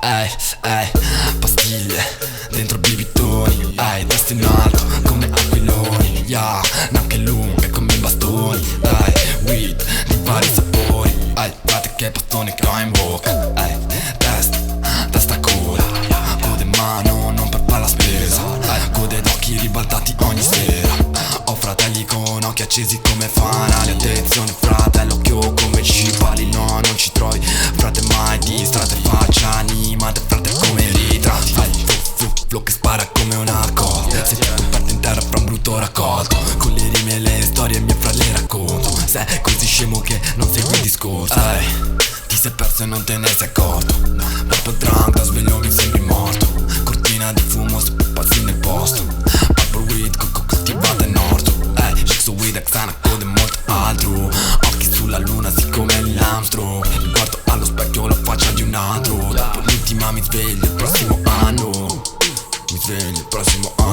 ehi, ehi, pastiglie dentro bibitoni, ehi, testa in alto come aquiloni, yeah, neanche lunghe come bastoni, ehi, weed di vari sapori, ehi, frate che bastone che ho in bocca, ehi, testa coda, code in mano non per fare la spesa, code d'occhi ribaltati ogni sera, ho fratelli con occhi accesi come fanali, attenzione fratello, occhio come cipali, no non ci trovi frate mai di strade, faccia animate frate come ritratti, flow che spara come una cosa, sei tutto perto in terra fra un brutto raccolto, con le rime e le storie mie fra le racconto, sei così scemo che non segui il discorso, ti sei perso e non te ne sei accorto, dopo il drunk da sveglio mi sembri morto, cortina di fumo se passi nel posto, purple weed coltivata in orto, Shixo weed, Xanaco e molto altro, occhi sulla luna sì come l'Armstrong, guardo allo specchio la faccia di un altro, dopo l'ultima mi sveglio il prossimo anno, mi sveglio il prossimo anno.